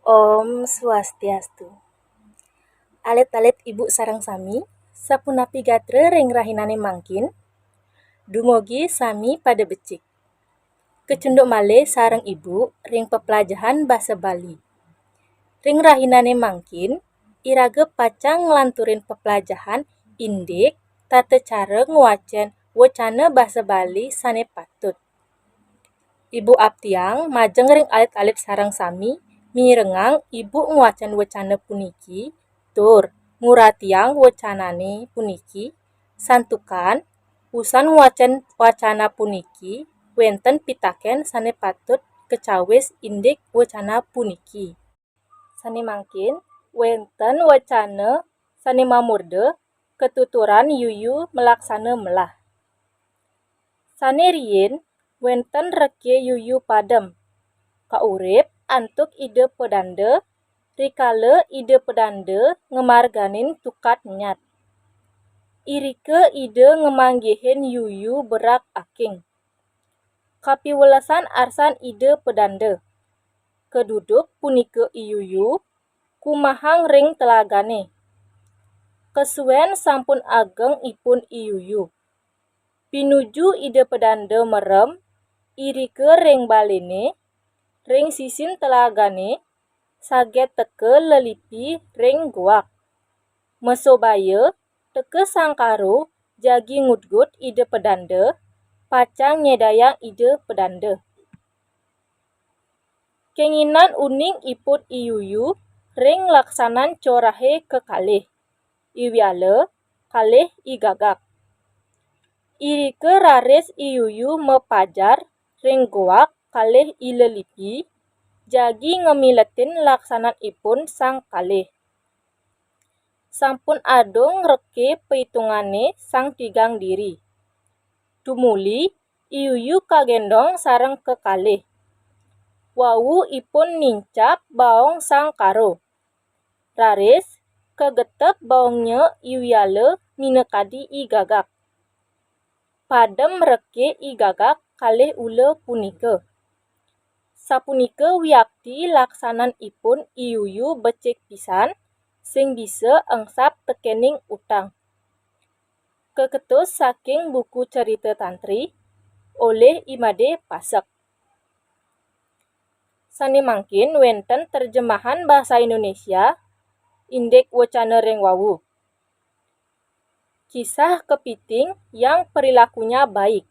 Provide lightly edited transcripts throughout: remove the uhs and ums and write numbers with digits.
Om Swastiastu. Alit-alit ibu sareng sami, sapunapi gatre ring rahinane mangkin, dumugi sami pada becik. Kecunduk malih sareng ibu ring pepelajahan basa Bali. Ring rahinane mangkin, iraga pacang nglanturin pepelajahan indik tata cara nguwacen wecana basa Bali sane patut. Ibu Aptiang majeng ring alit-alit sareng sami mirengang ibu nguwacan wecana puniki tur nguratiang wecanane puniki santukan usan nguwacan wacana puniki wenten pitaken sane patut kecawis indik wecana puniki. Sane mangkin wenten wecana sane mamurde ketuturan yuyu melaksana melah. Sane riyin wenten reke yuyu padem kaurip antuk ide pedanda rikala ide pedanda ngemarganin tukat nyat. Irike ide ngemanggihin yuyu berak aking. Kapiwelesan arsan ide pedanda. Keduduk punike iyuyu kumahang ring telagane. Kesuwen sampun ageng ipun iyuyu. Pinuju ide pedanda merem, irike ring balene, ring sisin telagane, saget teke lelipi ring guak. Mesobaya teke sangkaro jagi ngudgut ide pedanda, pacang nyedayang ide pedanda. Kenginan uning ipun iyuyu ring laksanan corahe kekalih. Iwiale kalih igagak. Irike raris iyuyu mepajar ring guak kalih ilelipi jagi ngemiletin laksanan ipun sang kalih. Sampun adong reke peitungane sang tigang diri. Tumuli iyuyu kagendong sareng kekalih. Wau ipun nincap baong sang karo. Raris kegetep baongnya iwiale minekadi igagak. Padem reke igagak kalih ule punika. Sapunika wiakti laksanan ipun iyuyu becik pisan sing bisa engsap tekening utang. Keketus saking buku cerita tantri oleh Imade Pasek. Sane mangkin wenten terjemahan bahasa Indonesia indik wecana ring wawu. Kisah kepiting yang perilakunya baik.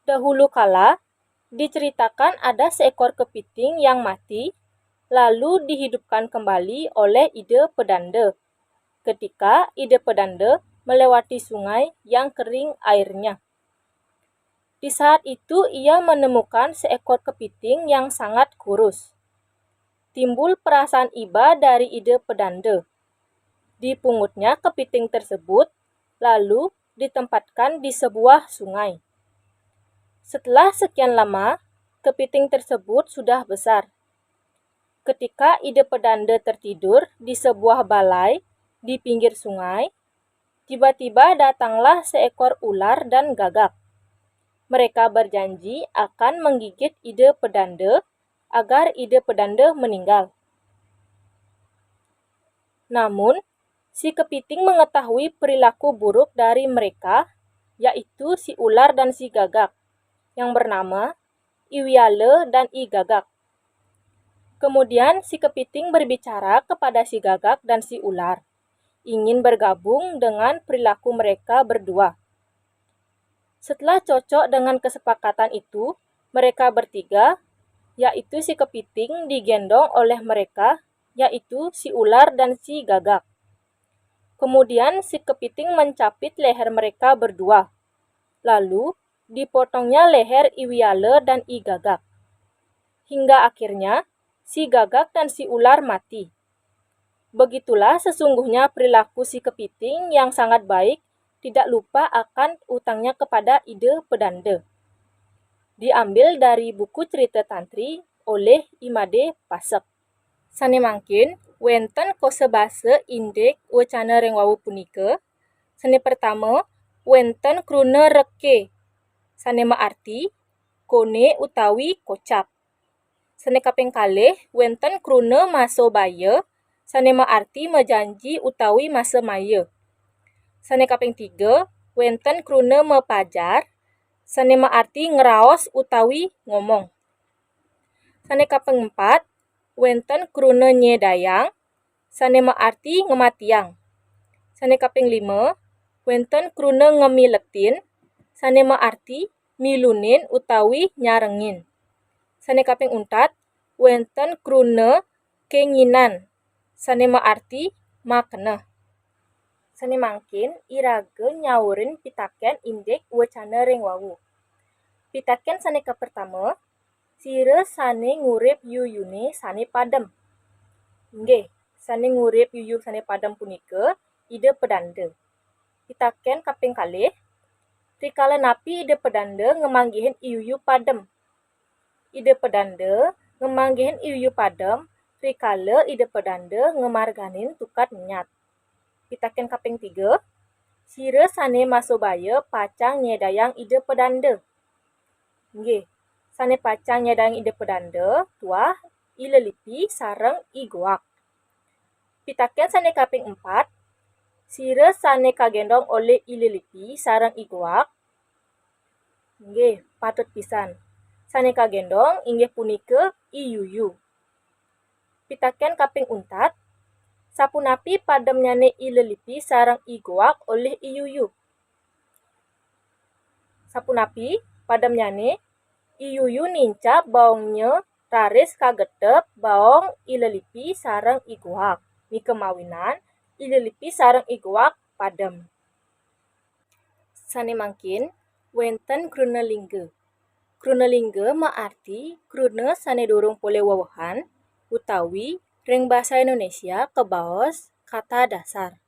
Dahulu kala, diceritakan ada seekor kepiting yang mati, lalu dihidupkan kembali oleh ide pedanda. Ketika ide pedanda melewati sungai yang kering airnya. Di saat itu ia menemukan seekor kepiting yang sangat kurus. Timbul perasaan iba dari ide pedanda. Dipungutnya kepiting tersebut, lalu ditempatkan di sebuah sungai. Setelah sekian lama, kepiting tersebut sudah besar. Ketika ide pedanda tertidur di sebuah balai di pinggir sungai, tiba-tiba datanglah seekor ular dan gagak. Mereka berjanji akan menggigit ide pedanda agar ide pedanda meninggal. Namun, si kepiting mengetahui perilaku buruk dari mereka, yaitu si ular dan si gagak, yang bernama Iwiale dan I Gagak. Kemudian si kepiting berbicara kepada si gagak dan si ular, ingin bergabung dengan perilaku mereka berdua. Setelah cocok dengan kesepakatan itu, mereka bertiga, yaitu si kepiting digendong oleh mereka, yaitu si ular dan si gagak. Kemudian si kepiting mencapit leher mereka berdua. Lalu dipotongnya leher Iwiale dan I Gagak. Hingga akhirnya si gagak dan si ular mati. Begitulah sesungguhnya perilaku si kepiting yang sangat baik, tidak lupa akan utangnya kepada ide pedanda. Diambil dari buku cerita tantri oleh Imade Pasek. Sane mangkin wenten kosebasa indik wecana ring wawu punika. Sane pertama wenten kruna reke. Sane maarti kone utawi kocap. Sane kaping kalih wenten kruna maso baya, sane maarti mejanji utawi masa maya. Sane kaping 3 wenten kruna mepajar, sane maarti ngeraos utawi ngomong. Sane kaping 4 wenten kruna nyedayang, sane maarti ngematiang. Sane kaping 5 wenten kruna ngemiletin, sane maarti milunin utawi nyarengin. Sane kaping 4 wenten kruna kenginan, sane maarti makeneh. Sane mangkin iraga nyaurin pitaken indek wacana ring wawu. Pitaken sane kapertama, sira sane ngurip yuyune sane padem. Nggih, sane ngurip yuyu sane padem punika ida pedanda. Pitaken kaping kalih, rikala napi ida pedanda ngemanggihin yuyu padem. Ida pedanda ngemanggihin yuyu padem rikala ida pedanda ngemarganin tukat nyat. Pitaken kaping 3, sira sane masobaya pacang nyedayang ida pedanda. Nggih, sane pacang nyedayang ida pedanda tuah ilelipi sareng igoak. Pitaken sane kaping 4, sira sane kagendong oleh ilelipi sareng igoak. Nggih, patut pisan. Sane kagendong inggih punika iyuyu. Pitaken kaping 4, sapunapi pademnyane ilelipi sareng igoak oleh iyuyu. Sapunapi pademnyane iyuyu nincap baongnya raris kagetep baong ilelipi sareng igoak. Mikemawinan ilelipi sareng igoak padem. Sane mangkin wenten kruna lingga. Kruna lingga maarti kruna sane durung pole wewehan utawi ring basa Indonesia kebaos kata dasar.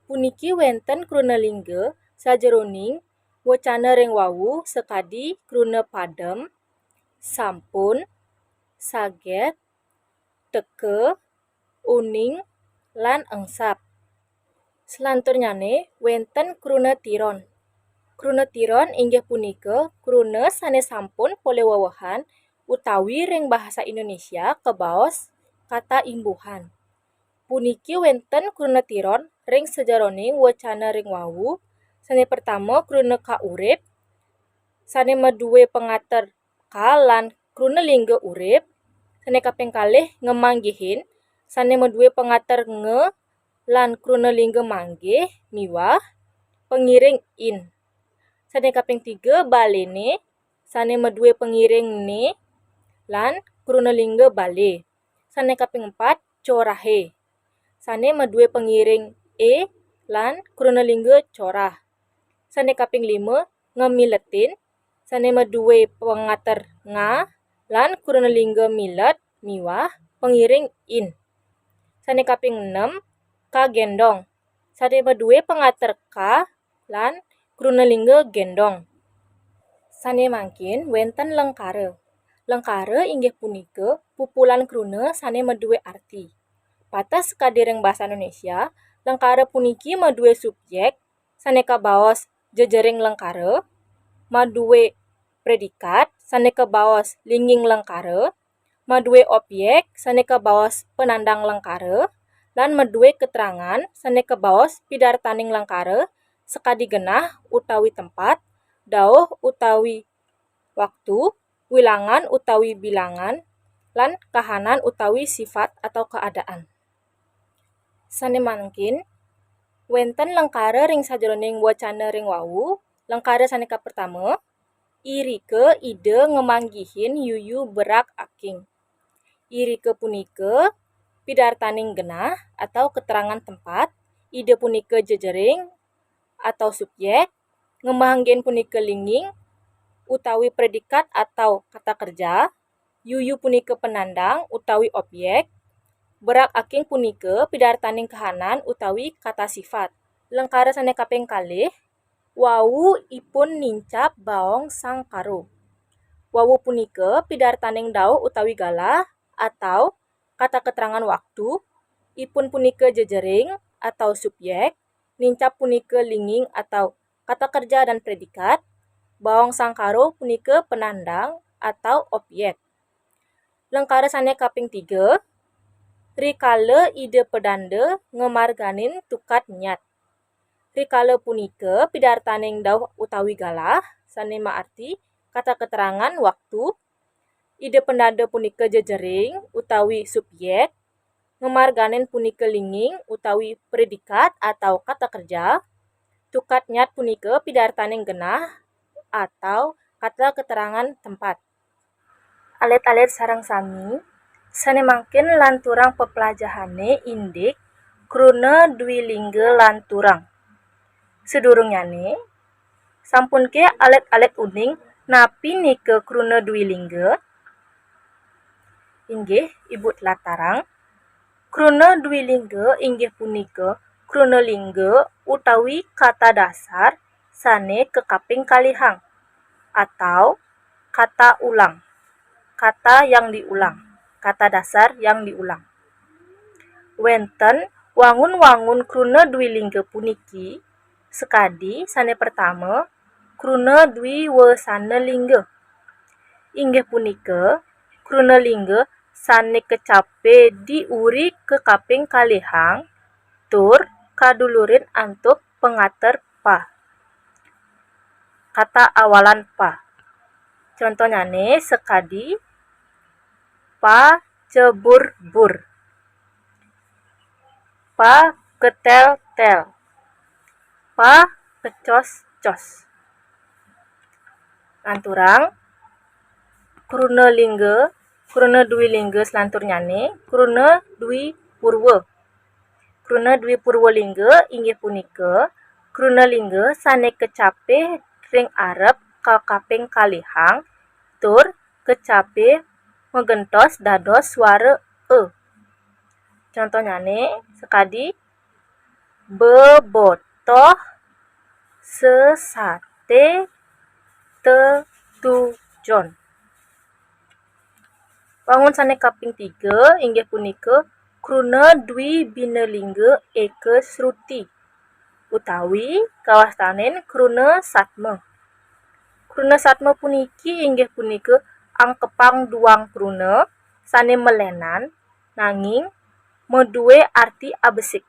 Puniki wenten kruna lingga sajeroning wacana ring wawu sekadi kruna padem, sampun, saget, teke, uning, lan engsap. Selanturnyane wenten kruna tiron. Kruna tiron inggih punika kruna sane sampun pole wewehan utawi ring bahasa Indonesia kebaos kata imbuhan. Puniki wenten kruna tiron ring sajeroning wacana ring wawu. Sane pertama kruna kaurip, sane maduwe pengater ka lan kruna lingga urip. Sane kaping kalih ngemanggihin, sane maduwe pengater nge lan kruna lingga manggih miwah pengiring in. Sane kaping 3 balene, sane maduwe pengiring ne lan kruna lingga bale. Sane kaping 4 corahe, sane maduwe pengiring e lan kruna lingga corah. Sane kaping 5 ngemiletin, sane maduwe pengater nga lan kruna lingga milet miwah pengiring in. Sane kaping 6 kagendong, sane maduwe pengater ka lan kruna lingga gendong. Sane mangkin wenten lengkara. Lengkara inggih punika pupulan kruna sane maduwe arti. Patas sekadi ring basa Indonesia, lengkara puniki maduwe subjek sane kabaos jejering lengkara, maduwe predikat sane kabaos linging lengkara, maduwe objek sane kabaos penandang lengkara, lan maduwe keterangan sane kabaos pidartaning lengkara sekadi genah utawi tempat, dauh utawi waktu, wilangan utawi bilangan, lan kahanan utawi sifat atau keadaan. Sane mangkin wenten lengkara ring sajeroning wacana ring wawu. Lengkara sane kapertama, irike ide ngemanggihin yuyu berak aking. Irike punika pidartaning genah atau keterangan tempat, ide punika jejering atau subjek, ngemanggihin punika linging utawi predikat atau kata kerja, yuyu punika penandang utawi objek, berak aking punika pidartaning kahanan utawi kata sifat. Lengkara sane kaping kalih, wawu ipun nincap baong sang karo. Wawu punika pidartaning dauh utawi galah atau kata keterangan waktu, ipun punika jejering atau subjek, nincap punika linging atau kata kerja dan predikat, baong sang karo punika penandang atau objek. Lengkara sane kaping 3, rikala ide pedanda ngemarganin tukat nyat. Rikala punika pidartaning dauh utawi galah sane maarti kata keterangan waktu. Ide pendanda punika jejering utawi subjek, ngemarganin punika linging utawi predikat atau kata kerja. Tukat nyat punika pidartaning genah atau kata keterangan tempat. Alit-alit sareng sami sane mangkin lanturang pepelajahane indik kruna dwilingga lanturang. Sedurungyane sampun ke alit-alit uning napi nike kruna dwilingga. Inggih Ibu latarang. Kruna dwilingga inggih punika kruna lingga utawi kata dasar sane kekaping kalihang atau kata ulang. Kata yang diulang, kata dasar yang diulang. Wenten wangun-wangun kruna dwilingga puniki sekadi sane pertama kruna dwiwesana lingga. Inggih punika kruna lingga sane kecape diuri kekaping kalihang tur kadulurin antuk pengater pa. Kata awalan pa. Contohnyane sekadi pa cebur-bur, pa ketel-tel, pa kecos-cos. Lanturang kruna lingga, kruna dwilingga selanturnyane kruna dwi purwa. Kruna dwi purwa lingga inggih punika kruna lingga sane kecape ring arep kakaping kalihang tur kecape megentos dados swara e. Contohnyane sekadi bebotoh sesate tetujon. Wangun sane kaping 3 inggih punika kruna dwi binalingga eka sruti utawi kawastanen kruna satma. Kruna satma puniki inggih punika angkepang duang kruna sane melenan nanging meduwe arti abesik.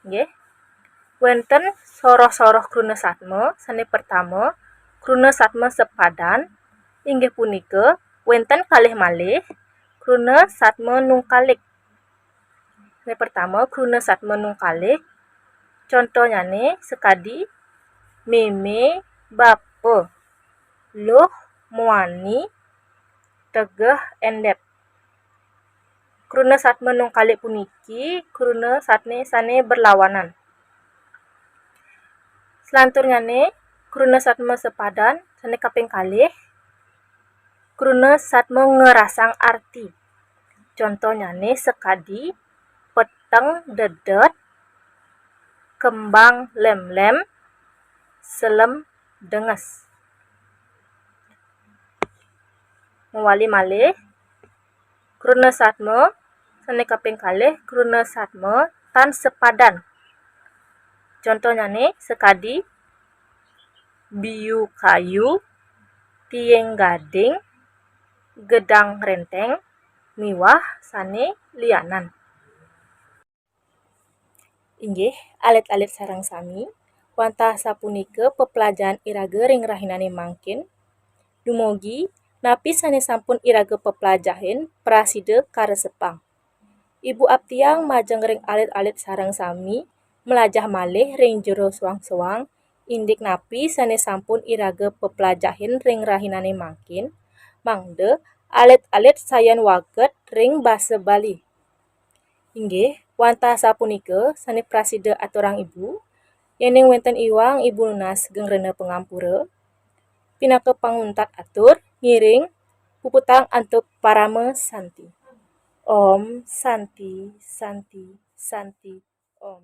Nggih. Wenten soroh-soroh kruna satma sane pertama kruna satma sepadan inggih punika wenten kalih malih kruna satma nungkalik. Sane pertama kruna satma nungkalik. Contohnyane sekadi meme bape luh muani tegeh endep. Kruna satma nungkalik puniki kruna satne sane berlawanan. Selanturnyane kruna satma sepadan sane kaping kalih kruna satma ngerasang arti. Contohnyane sekadi peteng dedet, kembang lem-lem, selem denges. Mewali malih kruna satma sane kaping kalih kruna satma tan sepadan. Contohnyane sekadi biu kayu, tieng gading, gedang renteng, miwah sane lianan. Inggih alit-alit sareng sami wantah sapunika pepelajaran iraga ring rahinane mangkin. Dumugi napi sane sampun iraga pepelajahin prasida karesepang. Ibu Aptiang majeng ring alit-alit sareng sami melajah malih ring jero suang-suang indik napi sane sampun iraga pepelajahin ring rahinane mangkin. Mangda alit-alit sayan waget ring basa Bali. Inggih wantah sapunika sane prasida aturang ibu yening wenten iwang Ibu Nunas gengrena pengampura pinaka panguntat atur ngiring puputang antuk parama santi. Om Santi Santi Santi Om.